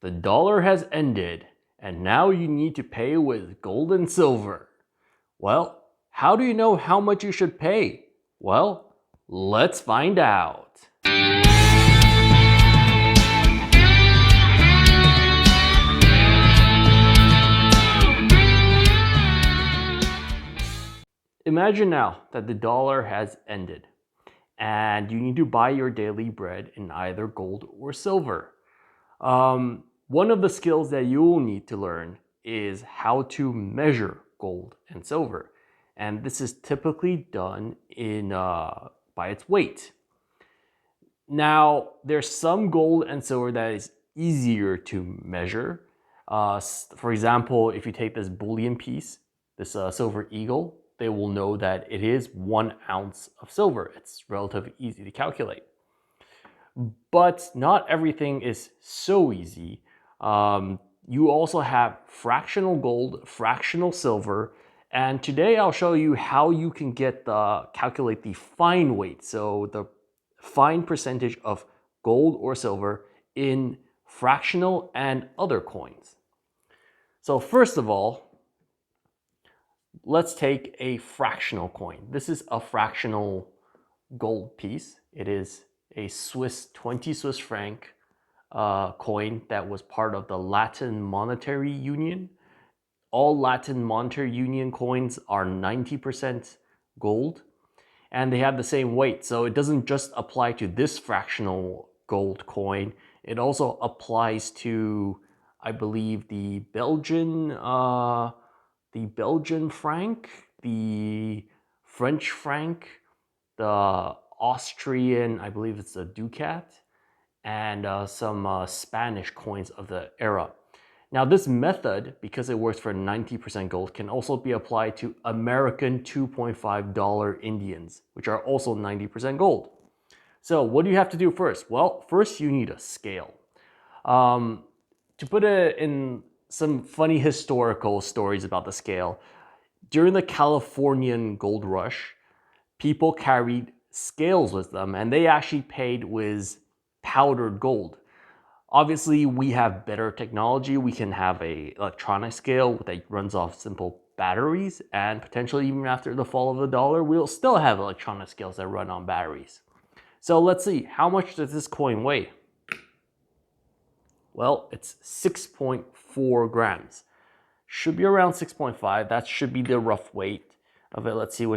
The dollar has ended, and now you need to pay with gold and silver. Well, how do you know how much you should pay? Well, let's find out. Imagine now that the dollar has ended and you need to buy your daily bread in either gold or silver. One of the skills that you will need to learn is how to measure gold and silver. And this is typically done by its weight. Now, there's some gold and silver that is easier to measure. For example, if you take this bullion piece, this silver eagle, they will know that it is 1 ounce of silver. It's relatively easy to calculate. But not everything is so easy. You also have fractional gold, fractional silver, and today I'll show you how you can calculate the fine weight, so the fine percentage of gold or silver in fractional and other coins. So first of all, let's take a fractional coin. This is a fractional gold piece. It is a 20 Swiss franc coin that was part of the Latin Monetary Union. All Latin Monetary Union coins are 90% gold, and they have the same weight. So it doesn't just apply to this fractional gold coin. It also applies to, I believe, the Belgian franc, the French franc, the Austrian, I believe it's a ducat, and some Spanish coins of the era. Now this method, because it works for 90% gold, can also be applied to American $2.5 Indians, which are also 90% gold. So what do you have to do first? Well, first you need a scale. To put it in some funny historical stories about the scale, during the Californian gold rush, people carried scales with them, and they actually paid with powdered gold. Obviously, we have better technology. We can have an electronic scale that runs off simple batteries, and potentially even after the fall of the dollar, we'll still have electronic scales that run on batteries. So let's see, how much does this coin weigh? Well, it's 6.4 grams. Should be around 6.5. That should be the rough weight of it. Let's see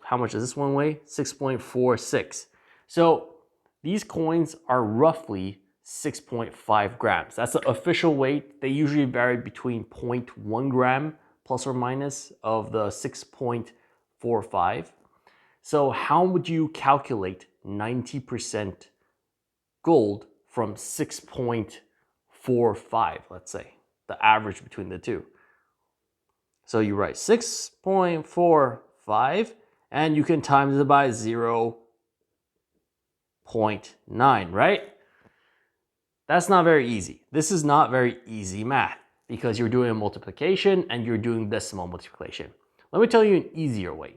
how much does this one weigh? 6.46. So these coins are roughly 6.5 grams. That's the official weight. They usually vary between 0.1 gram plus or minus of the 6.45. So how would you calculate 90% gold from 6.45, let's say, the average between the two? So you write 6.45 and you can times it by 0.9, right? That's not very easy. This is not very easy math because you're doing a multiplication and you're doing decimal multiplication. Let me tell you an easier way.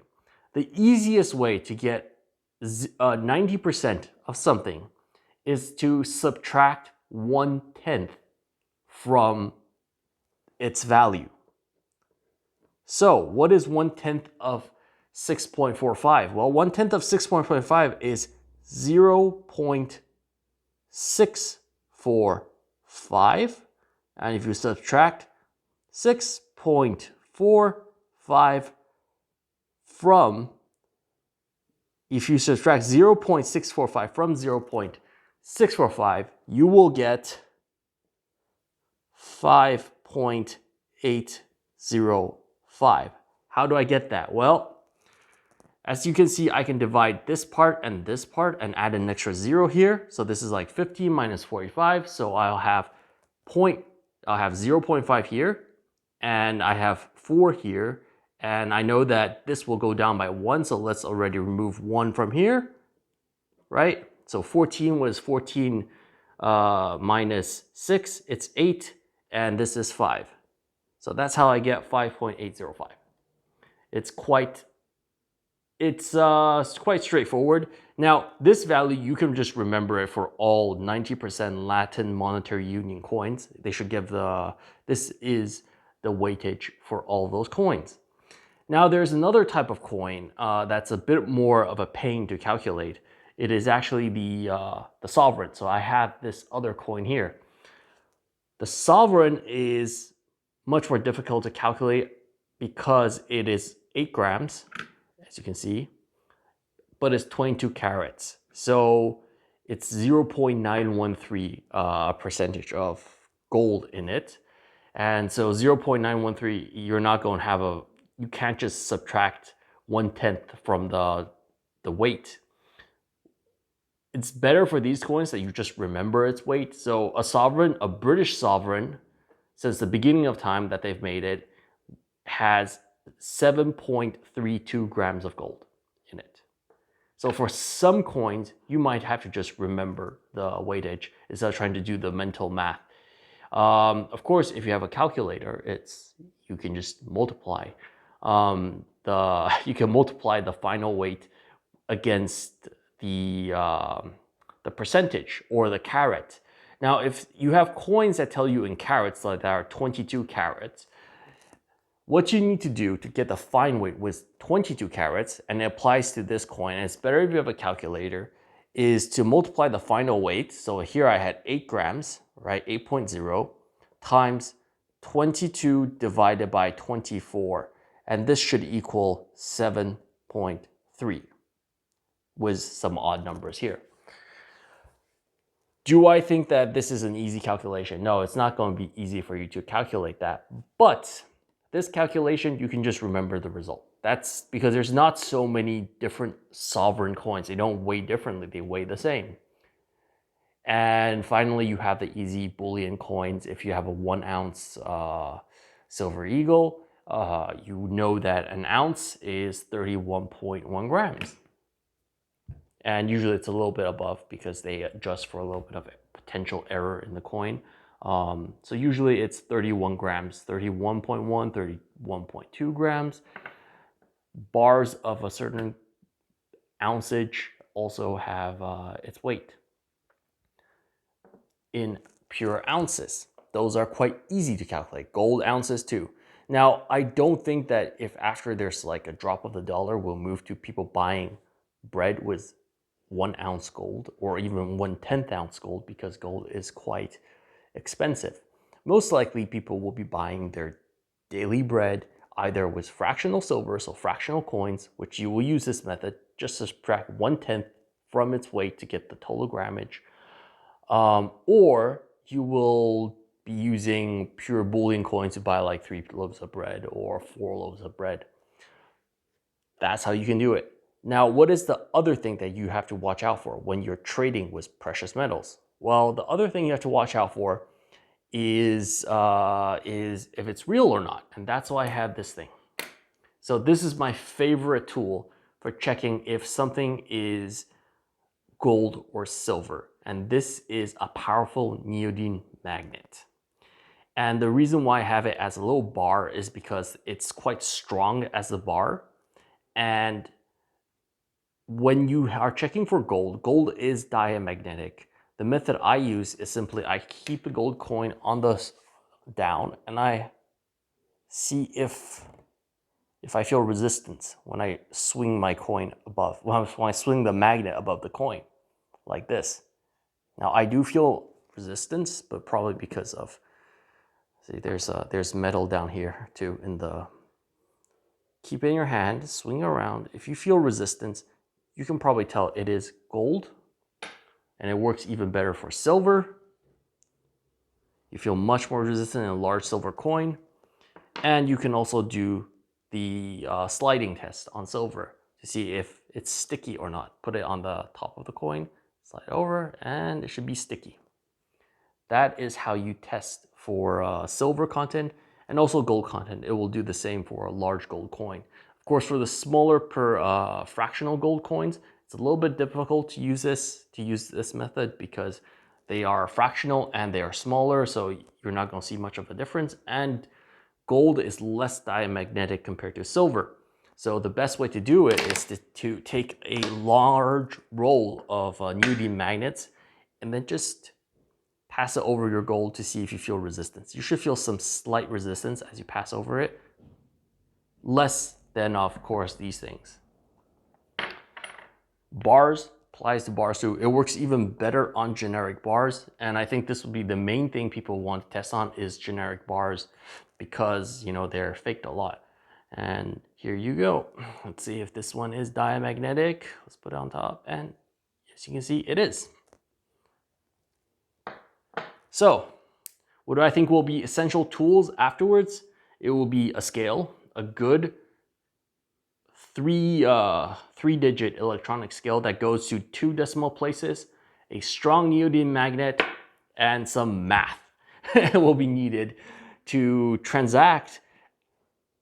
The easiest way to get 90% of something is to subtract 1/10 from its value. So what is 1/10 of 6.45? Well, 1/10 of 6.45 is 0.645. And if you subtract 6.45 from, if you subtract 0.645 from 0.645, you will get 5.805. How do I get that? Well, as you can see, I can divide this part and add an extra 0 here. So this is like 50 minus 45. So I'll have 0.5 here, and I have 4 here. And I know that this will go down by 1, so let's already remove 1 from here, right? So 14 was 14 minus 6, it's 8, and this is 5. So that's how I get 5.805. It's quite straightforward. Now, this value, you can just remember it for all 90% Latin Monetary Union coins. They should give this is the weightage for all those coins. Now, there's another type of coin that's a bit more of a pain to calculate. It is actually the sovereign. So I have this other coin here. The sovereign is much more difficult to calculate because it is 8 grams, as you can see, but it's 22 carats. So it's 0.913 percentage of gold in it. And so 0.913, you're not going to have you can't just subtract 1/10 from the weight. It's better for these coins that you just remember its weight. So a British sovereign, since the beginning of time that they've made it, has 7.32 grams of gold in it. So for some coins, you might have to just remember the weightage instead of trying to do the mental math. Of course, if you have a calculator, you can just multiply you can multiply the final weight against the percentage or the carat. Now, if you have coins that tell you in carats, like that are 22 carats, what you need to do to get the fine weight with 22 carats, and it applies to this coin, and it's better if you have a calculator, is to multiply the final weight. So here I had 8 grams, right? 8.0 times 22 divided by 24. And this should equal 7.3 with some odd numbers here. Do I think that this is an easy calculation? No, it's not going to be easy for you to calculate that. But this calculation, you can just remember the result. That's because there's not so many different sovereign coins. They don't weigh differently, they weigh the same. And finally, you have the easy bullion coins. If you have a 1 ounce silver eagle, you know that an ounce is 31.1 grams. And usually it's a little bit above because they adjust for a little bit of potential error in the coin. So usually it's 31 grams, 31.1, 31.2 grams. Bars of a certain ounceage also have its weight in pure ounces. Those are quite easy to calculate. Gold ounces too. Now, I don't think that if after there's like a drop of the dollar, we'll move to people buying bread with 1 ounce gold or even 1/10 ounce gold, because gold is quite expensive. Most likely people will be buying their daily bread either with fractional silver, so fractional coins, which you will use this method just to subtract 1/10 from its weight to get the total grammage, or you will be using pure bullion coins to buy like 3 loaves of bread or 4 loaves of bread. That's how you can do it. Now, what is the other thing that you have to watch out for when you're trading with precious metals? Well, the other thing you have to watch out for is if it's real or not. And that's why I have this thing. So this is my favorite tool for checking if something is gold or silver. And this is a powerful neodymium magnet. And the reason why I have it as a little bar is because it's quite strong as a bar. And when you are checking for gold, gold is diamagnetic. The method I use is simply I keep the gold coin on the down and I see if I feel resistance when I swing my coin above, when I swing the magnet above the coin, like this. Now I do feel resistance, but probably because of, see, there's metal down here too in the, keep it in your hand, swing around. If you feel resistance, you can probably tell it is gold, and it works even better for silver. You feel much more resistant in a large silver coin. And you can also do the sliding test on silver to see if it's sticky or not. Put it on the top of the coin, slide over, and it should be sticky. That is how you test for silver content and also gold content. It will do the same for a large gold coin. Of course, for the smaller per fractional gold coins, it's a little bit difficult to use this method because they are fractional and they are smaller, so you're not going to see much of a difference. And gold is less diamagnetic compared to silver. So the best way to do it is to take a large roll of neodymium magnets and then just pass it over your gold to see if you feel resistance. You should feel some slight resistance as you pass over it. Less than, of course, these things. Bars applies to bars too. It works even better on generic bars. And I think this will be the main thing people want to test on is generic bars because, you know, they're faked a lot. And here you go. Let's see if this one is diamagnetic. Let's put it on top. And as you can see, it is. So what do I think will be essential tools afterwards? It will be a scale, a good three-digit electronic scale that goes to 2 decimal places, a strong neodymium magnet, and some math will be needed to transact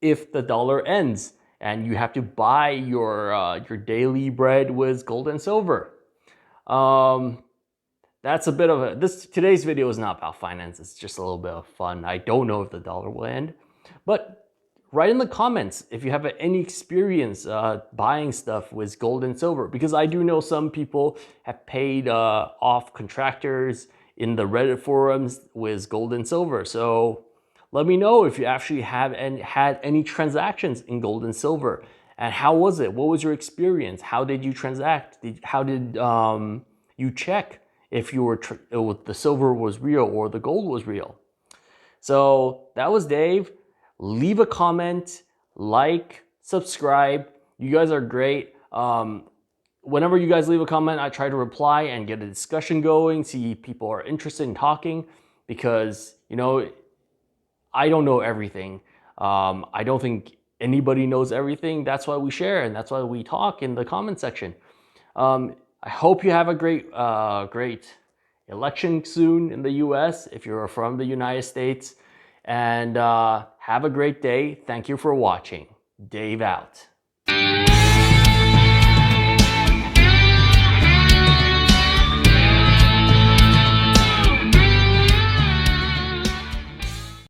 if the dollar ends and you have to buy your daily bread with gold and silver. That's a bit of a, today's video is not about finance, it's just a little bit of fun. I don't know if the dollar will end, but write in the comments if you have any experience buying stuff with gold and silver, because I do know some people have paid off contractors in the Reddit forums with gold and silver. So let me know if you actually have had any transactions in gold and silver, and how was it? What was your experience? How did you transact? How did you check if the silver was real or the gold was real? So that was Dave. Leave a comment, like, subscribe. You guys are great. Whenever you guys leave a comment, I try to reply and get a discussion going, see if people are interested in talking, because, you know, I don't know everything. I don't think anybody knows everything. That's why we share and that's why we talk in the comment section. I hope you have a great election soon in the US if you're from the United States. And have a great day. Thank you for watching. Dave out.